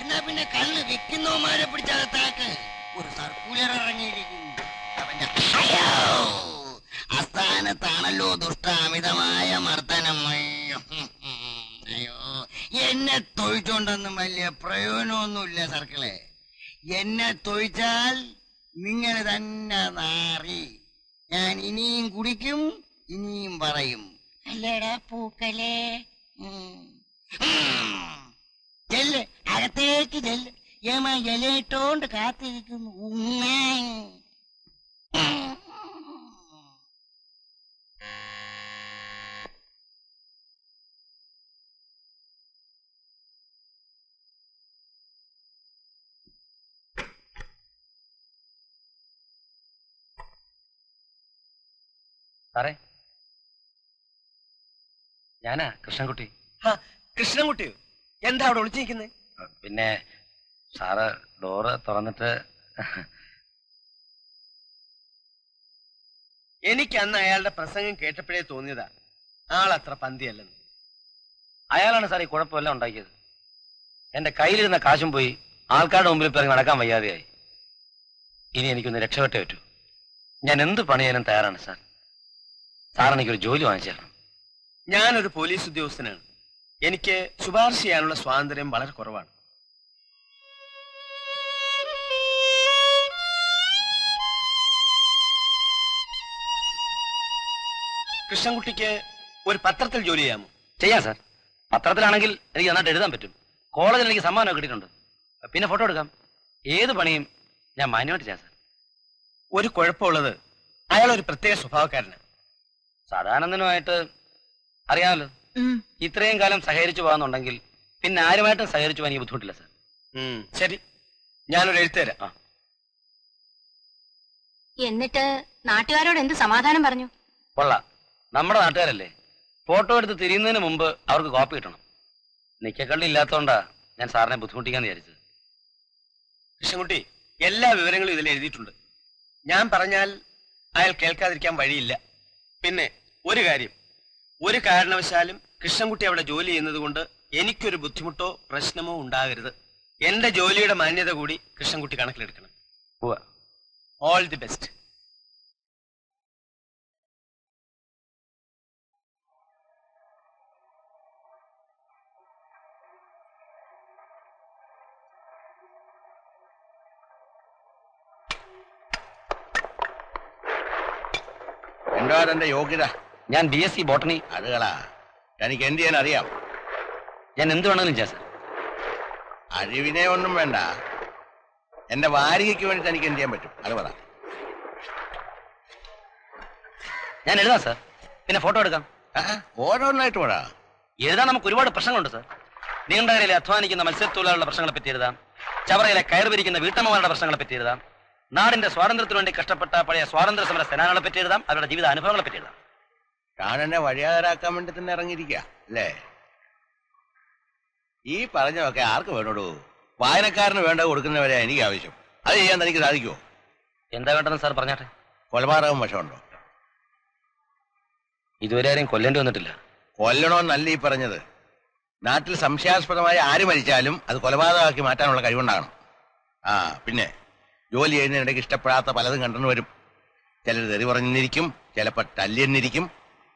എന്നാ പിന്നെ കള്ള് വിൽക്കുന്നവന്മാരെ പിടിച്ചകത്താക്ക്. ഒരു സർക്കുലർ ഇറങ്ങിയിരിക്കുന്നു. അവന്റെ അസ്ഥാനത്താണല്ലോ ദുഷ്ട അമിതമായ മർദ്ദനം. അയ്യോ, എന്നെ തൊഴിച്ചോണ്ടൊന്നും വലിയ പ്രയോജനമൊന്നുമില്ല സർക്കിളെ. എന്നെ തൊഴിച്ചാൽ നിങ്ങൾ തന്നെ നാറി. ഞാൻ ഇനിയും കുടിക്കും, ഇനിയും പറയും. അല്ലേടാ പൂക്കലേ? ചെല്ല്, അകത്തേക്ക് ചെല്ല്. യമ ഇലയിട്ടോണ്ട് കാത്തിരിക്കുന്നു. സാറേ, ഞാനാ കൃഷ്ണൻകുട്ടി. കൃഷ്ണൻകുട്ടിയോ? എന്താ അവിടെ ഒളിച്ചിരിക്കുന്നത്? പിന്നെ സാറ് ഡോറ് തുറന്നിട്ട് എനിക്ക് അന്ന് അയാളുടെ പ്രസംഗം കേട്ടപ്പോഴേ തോന്നിയതാ ആളത്ര പന്തിയല്ലെന്ന്. അയാളാണ് സാർ ഈ കുഴപ്പമെല്ലാം ഉണ്ടാക്കിയത്. എന്റെ കയ്യിലിരുന്ന കാശും പോയി, ആൾക്കാരുടെ മുമ്പിൽ ഇറങ്ങി നടക്കാൻ വയ്യാതെയായി. ഇനി എനിക്കൊന്ന് രക്ഷപ്പെട്ടേ പറ്റൂ. ഞാൻ എന്ത് പണി ചെയ്യാനും തയ്യാറാണ് സാർ. സാർ എനിക്കൊരു ജോലി വാങ്ങിച്ചു തരണം. ഞാനൊരു പോലീസ് ഉദ്യോഗസ്ഥനാണ്. എനിക്ക് ശുപാർശ ചെയ്യാനുള്ള സ്വാതന്ത്ര്യം വളരെ കുറവാണ്. കൃഷ്ണൻകുട്ടിക്ക് ഒരു പത്രത്തിൽ ജോലി ചെയ്യാമോ? ചെയ്യാം സാർ. പത്രത്തിലാണെങ്കിൽ എനിക്ക് നന്നായിട്ട് എഴുതാൻ പറ്റും. കോളേജിൽ എനിക്ക് സമ്മാനം കിട്ടിയിട്ടുണ്ട്. പിന്നെ ഫോട്ടോ എടുക്കാം. ഏത് പണിയും ഞാൻ മാന്യമായിട്ട് ചെയ്യാം സാർ. ഒരു കുഴപ്പമുള്ളത്, അയാൾ ഒരു പ്രത്യേക സ്വഭാവക്കാരനാണ്. സദാനന്ദനുമായിട്ട് അറിയാമല്ലോ. ഇത്രയും കാലം സഹകരിച്ചു പോകാന്നുണ്ടെങ്കിൽ പിന്നെ ആരുമായിട്ടും സഹകരിച്ചു പോകാൻ എനിക്ക് ബുദ്ധിമുട്ടില്ല സാർ. ശരി, ഞാനൊരു എഴുത്തുതരാം. എന്നിട്ട് നാട്ടുകാരോട് എന്ത് സമാധാനം പറഞ്ഞു? കൊള്ളാം, നമ്മുടെ നാട്ടുകാരല്ലേ. ഫോട്ടോ എടുത്ത് തിരിയുന്നതിന് മുമ്പ് അവർക്ക് കോപ്പി കിട്ടണം. നിക്കക്കള്ളി ഇല്ലാത്തോണ്ടാ ഞാൻ സാറിനെ ബുദ്ധിമുട്ടിക്കാന്ന് വിചാരിച്ചത്. കൃഷ്ണൻകുട്ടി, എല്ലാ വിവരങ്ങളും ഇതിൽ എഴുതിയിട്ടുണ്ട്. ഞാൻ പറഞ്ഞാൽ അയാൾ കേൾക്കാതിരിക്കാൻ വഴിയില്ല. പിന്നെ ഒരു കാര്യം, ഒരു കാരണവശാലും കൃഷ്ണൻകുട്ടി അവിടെ ജോലി ചെയ്യുന്നത് കൊണ്ട് എനിക്കൊരു ബുദ്ധിമുട്ടോ പ്രശ്നമോ ഉണ്ടാകരുത്. എന്റെ ജോലിയുടെ മാന്യത കൂടി കൃഷ്ണൻകുട്ടി കണക്കിലെടുക്കണം. All the best. എന്താ തന്റെ യോഗ്യത? ഞാൻ BSc ബോട്ടണി. അതുകളാ, എനിക്ക് എന്ത് ചെയ്യാൻ അറിയാം. ഞാൻ എന്ത് വേണമെങ്കിലും ചെയ്യാം സാർ. അറിവിനെ ഒന്നും വേണ്ട, എന്റെ വാരികയ്ക്ക് വേണ്ടി തനിക്ക് എന്ത് ചെയ്യാൻ പറ്റും അത് പറ. ഞാൻ എഴുതാം സാർ. പിന്നെ ഫോട്ടോ എടുക്കാം. ഓരോന്നായിട്ട് പറ. എഴുതാൻ നമുക്ക് ഒരുപാട് പ്രശ്നങ്ങളുണ്ട് സാർ. നീണ്ടകരയിലെ അധ്വാനിക്കുന്ന മത്സ്യത്തൊഴിലാളികളുടെ പ്രശ്നങ്ങളെ പറ്റി എഴുതാം. ചവറയിലെ കയറുപിരിക്കുന്ന വീട്ടമ്മമാരുടെ പ്രശ്നങ്ങളെ പറ്റി എഴുതാം. നാടിന്റെ സ്വാതന്ത്ര്യത്തിനു വേണ്ടി കഷ്ടപ്പെട്ട പഴയ സ്വാതന്ത്ര്യ സമര സേനാനികളെ പറ്റി എഴുതാം. അവരുടെ ജീവിത അനുഭവങ്ങളെ പറ്റി എഴുതാം. കാണാനെ വഴിയാതരാക്കാൻ വേണ്ടി തന്നെ ഇറങ്ങിയിരിക്കുക അല്ലേ? ഈ പറഞ്ഞതൊക്കെ ആർക്ക് വേണോടൂ? വായനക്കാരന് വേണ്ട കൊടുക്കുന്നവരെ എനിക്ക് ആവശ്യം. അത് ചെയ്യാൻ തനിക്ക് സാധിക്കുമോ? എന്താ വേണ്ടെന്ന് സാർ പറഞ്ഞാട്ടെ. കൊലപാതകം വശമുണ്ടോ? ഇതുവരെ ആരെയും കൊല്ലേണ്ടി വന്നിട്ടില്ല. കൊല്ലണമെന്നല്ല ഈ പറഞ്ഞത്. നാട്ടിൽ സംശയാസ്പദമായി ആര് മരിച്ചാലും അത് കൊലപാതകമാക്കി മാറ്റാനുള്ള കഴിവുണ്ടാകണം. പിന്നെ ജോലി ചെയ്യുന്നതിനിടയ്ക്ക് ഇഷ്ടപ്പെടാത്ത പലതും കണ്ടെന്ന് വരും. ചിലർ തെറി പറഞ്ഞിരിക്കും, ചിലപ്പോൾ തല്ലിയെന്നിരിക്കും.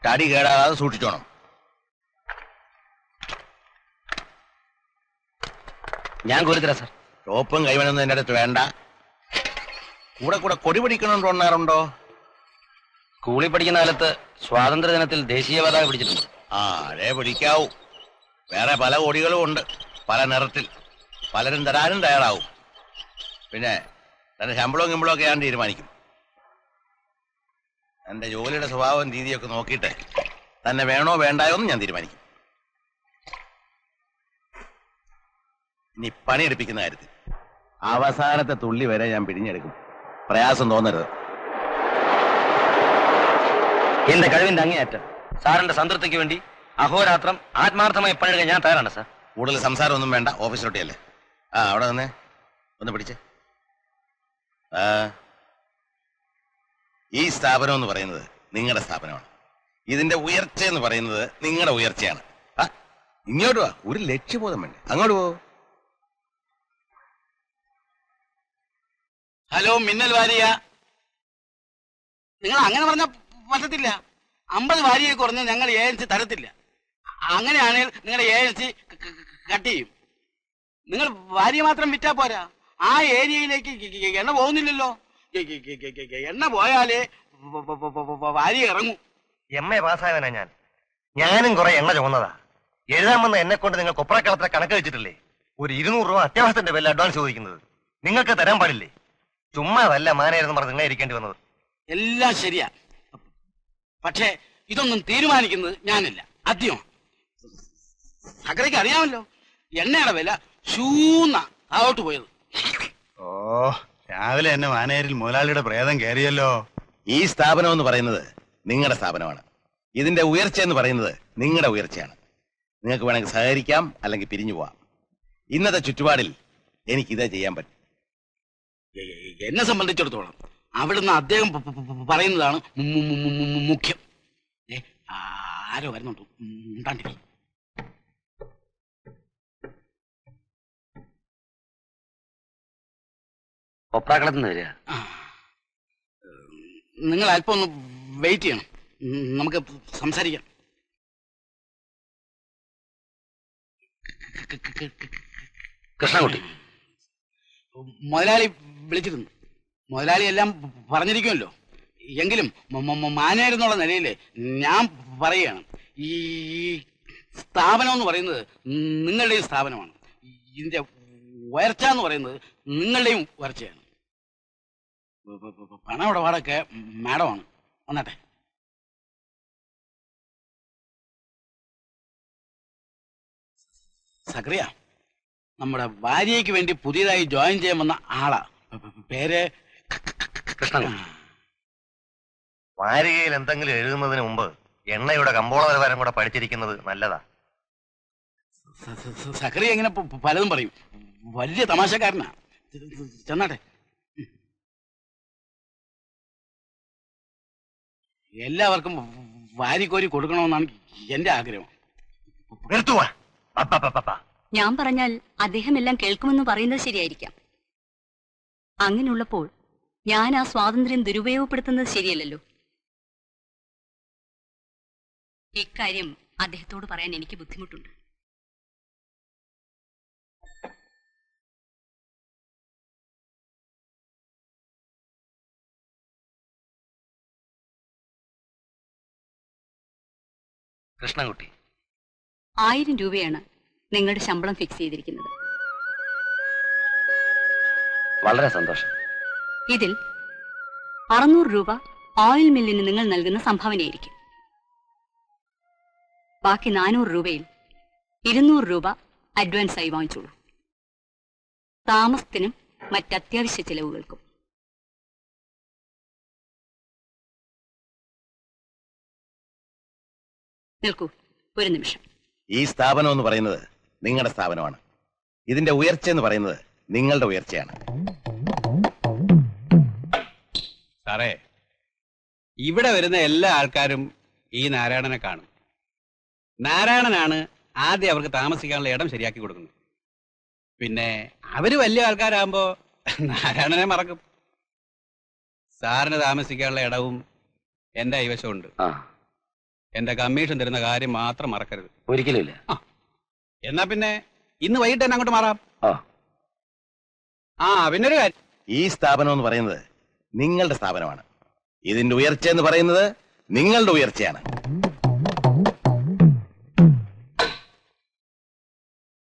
തടി കേടാകാതെ സൂക്ഷിച്ചോണം. ഞാൻ കോരിത്തരാം സാർ. ടോപ്പും കൈവനൊന്നും എൻ്റെ അടുത്ത് വേണ്ട. കൂടെ കൂടെ കൊടി പിടിക്കണമെന്ന് തോന്നാറുണ്ടോ? സ്കൂളിൽ പഠിക്കുന്ന കാലത്ത് സ്വാതന്ത്ര്യ ദിനത്തിൽ ദേശീയ പതാക പിടിച്ചിട്ടുണ്ട്. അതേ പിടിക്കാവൂ. വേറെ പല കൊടികളും ഉണ്ട്, പല നിറത്തിൽ. പലരും തരാനും തയ്യാറാവും. പിന്നെ തന്റെ ശമ്പളവും കിമ്പളവും ഞാൻ തീരുമാനിക്കും. എന്റെ ജോലിയുടെ സ്വഭാവം രീതിയൊക്കെ നോക്കിയിട്ട് തന്നെ വേണോ വേണ്ടായോ എന്ന് ഞാൻ തീരുമാനിക്കും. ഇനി പണിയെടുപ്പിക്കുന്ന കാര്യത്തിൽ അവസാനത്തെ തുള്ളി വരെ ഞാൻ പിടിഞ്ഞെടുക്കും. പ്രയാസം തോന്നരുത്. എന്റെ കഴിവിന്റെ അങ്ങേയറ്റം സാറിന്റെ സംതൃപ്തിക്ക് വേണ്ടി അഹോരാത്രം ആത്മാർത്ഥമായി പണിയെടുക്കാൻ ഞാൻ തയ്യാറാണ് സാർ. കൂടുതൽ സംസാരമൊന്നും വേണ്ട, ഓഫീസിലോട്ടിയല്ലേ. അവിടെ നിന്ന് ഒന്ന് പിടിച്ചേ. ഈ സ്ഥാപനം എന്ന് പറയുന്നത് നിങ്ങളുടെ സ്ഥാപനമാണ്. ഇതിന്റെ ഉയർച്ച എന്ന് പറയുന്നത് നിങ്ങളുടെ ഉയർച്ചയാണ്. ഇങ്ങോട്ട് വാ, ഒരു ലക്ഷ്യബോധം വേണ്ടേ? അങ്ങോട്ട് പോ. ഹലോ, മിന്നൽ വാരിയ. നിങ്ങൾ അങ്ങനെ പറഞ്ഞാൽ പറ്റത്തില്ല. 50 വാരിയെ കുറഞ്ഞ് ഞങ്ങൾ ഏജൻസി തരത്തില്ല. അങ്ങനെയാണെങ്കിൽ നിങ്ങളുടെ ഏജൻസി കട്ട് ചെയ്യും. നിങ്ങൾ വാരിയ മാത്രം വിറ്റാ പോരാ, ആ ഏരിയയിലേക്ക് എണ്ണ പോകുന്നില്ലല്ലോ. എണ്ണ പോയാലേ വാരിയ ഇറങ്ങും. MA പാസ്സായവനാ ഞാനും കുറെ എണ്ണ ചുമന്നതാ. എഴുതാൻ വന്ന എന്നെ കൊണ്ട് നിങ്ങൾ കൊപ്രക്കളത്തിലെ കണക്ക് വെച്ചിട്ടില്ലേ? ഒരു 200 രൂപ അത്യാവശ്യത്തിന്റെ പേരിൽ അഡ്വാൻസ് ചോദിക്കുന്നത്. നിങ്ങൾക്ക് തരാൻ പാടില്ലേ? ചുമ്മാ വല്ല മാനേരെന്ന് പറഞ്ഞ് നിങ്ങൾ ഇരിക്കേണ്ടി വന്നത്. എല്ലാം ശരിയാ, പക്ഷേ ഇതൊന്നും തീരുമാനിക്കുന്നത് ഞാനില്ല, ആദ്യം സകലയ്ക്ക് അറിയാമല്ലോ. എണ്ണയുടെ വില ശൂന്ന താഴോട്ട് പോയത്. ഓ, രാവിലെ എന്നെ മാനേരിൽ മുതലാളിയുടെ പ്രേതം കയറിയല്ലോ. ഈ സ്ഥാപനം എന്ന് പറയുന്നത് നിങ്ങളുടെ സ്ഥാപനമാണ്. ഇതിന്റെ ഉയർച്ച എന്ന് പറയുന്നത് നിങ്ങളുടെ ഉയർച്ചയാണ്. നിങ്ങൾക്ക് വേണമെങ്കിൽ സഹകരിക്കാം, അല്ലെങ്കിൽ പിരിഞ്ഞു പോവാം. ഇന്നത്തെ ചുറ്റുപാടിൽ എനിക്കിതേ ചെയ്യാൻ പറ്റും. എന്നെ സംബന്ധിച്ചിടത്തോളം അവിടുന്ന് അദ്ദേഹം പറയുന്നതാണ് മുഖ്യം. ആരോ വരുന്നുണ്ട്, ഉണ്ടാണ്ടിരിക്കും. ഒപ്രാക്കളത്തിൽ നിന്ന് വരിക. നിങ്ങൾ അല്പം ഒന്ന് വെയിറ്റ് ചെയ്യണം, നമുക്ക് സംസാരിക്കാം. കൃഷ്ണൻകുട്ടി മുതലാളി വിളിച്ചിരുന്നു. മുതലാളി എല്ലാം പറഞ്ഞിരിക്കുമല്ലോ. എങ്കിലും മാനേരെന്നുള്ള നിലയിൽ ഞാൻ പറയുകയാണ്, ഈ സ്ഥാപനം എന്ന് പറയുന്നത് നിങ്ങളുടെയും സ്ഥാപനമാണ്. ഇതിന്റെ ഉയർച്ച എന്ന് പറയുന്നത് നിങ്ങളുടെയും ഉയർച്ചയാണ്. പണമിടപാടൊക്കെ മാഡമാണ്. വന്നാട്ടെ. സക്രിയ നമ്മുടെ ഭാര്യയ്ക്ക് വേണ്ടി പുതിയതായി ജോയിൻ ചെയ്യാൻ വന്ന ആളാ. പേര് കൃഷ്ണൻ. വാരികയിൽ എന്തെങ്കിലും എഴുതുന്നതിന് മുമ്പ് എണ്ണയുടെ കമ്പോള നിലവാരം കൂടെ പഠിച്ചിരിക്കുന്നത് നല്ലതാ. സക്രിയ ഇങ്ങനെ പലതും പറയും, വലിയ തമാശക്കാരനാ. ചെന്നാട്ടെ. എല്ലാവർക്കും വാരിക്കോരി കൊടുക്കണമെന്നാണ് എന്റെ ആഗ്രഹം. ഞാൻ പറഞ്ഞാൽ അദ്ദേഹം എല്ലാം കേൾക്കുമെന്ന് പറയുന്നത് ശരിയായിരിക്കാം. അങ്ങനെയുള്ളപ്പോൾ ഞാൻ ആ സ്വാതന്ത്ര്യം ദുരുപയോഗപ്പെടുത്തുന്നത് ശരിയല്ലല്ലോ. ഇക്കാര്യം അദ്ദേഹത്തോട് പറയാൻ എനിക്ക് ബുദ്ധിമുട്ടുണ്ട്. കൃഷ്ണൻകുട്ടി 1000 രൂപയാണ് നിങ്ങളുടെ ശമ്പളം ഫിക്സ് ചെയ്തിരിക്കുന്നത്. വളരെ സന്തോഷം. ഇതിൽ 600 രൂപ ഓയിൽ മില്ലിന് നിങ്ങൾ നൽകുന്ന സംഭാവനയായിരിക്കും. ബാക്കി 400 രൂപയിൽ 200 രൂപ അഡ്വാൻസായി വാങ്ങിച്ചോളൂ. താമസത്തിനും മറ്റത്യാവശ്യ ചെലവുകൾക്കും. നിൽക്കൂ, ഒരു നിമിഷം. ഈ സ്ഥാപനം എന്ന് പറയുന്നത് നിങ്ങളുടെ സ്ഥാപനമാണ്. ഇതിന്റെ ഉയർച്ച എന്ന് പറയുന്നത് നിങ്ങളുടെ ഉയർച്ചയാണ്. സാറേ, ഇവിടെ വരുന്ന എല്ലാ ആൾക്കാരും ഈ നാരായണനെ കാണും. നാരായണനാണ് ആദ്യം അവർക്ക് താമസിക്കാനുള്ള ഇടം ശരിയാക്കി കൊടുക്കുന്നത്. പിന്നെ അവര് വലിയ ആൾക്കാരാകുമ്പോ നാരായണനെ മറക്കും. സാറിന് താമസിക്കാനുള്ള ഇടവും എന്റെ കൈവശമുണ്ട്. എന്റെ കമ്മീഷൻ തരുന്ന കാര്യം മാത്രം മറക്കരുത്. ഒരിക്കലും ഇല്ല. എന്നാ പിന്നെ ഇന്ന് വൈകിട്ട് തന്നെ അങ്ങോട്ട് മാറാം. പിന്നൊരു കാര്യം, ഈ സ്ഥാപനം എന്ന് പറയുന്നത് നിങ്ങളുടെ സ്ഥാപനമാണ്. ഇതിന്റെ ഉയർച്ച എന്ന് പറയുന്നത് നിങ്ങളുടെ ഉയർച്ചയാണ്.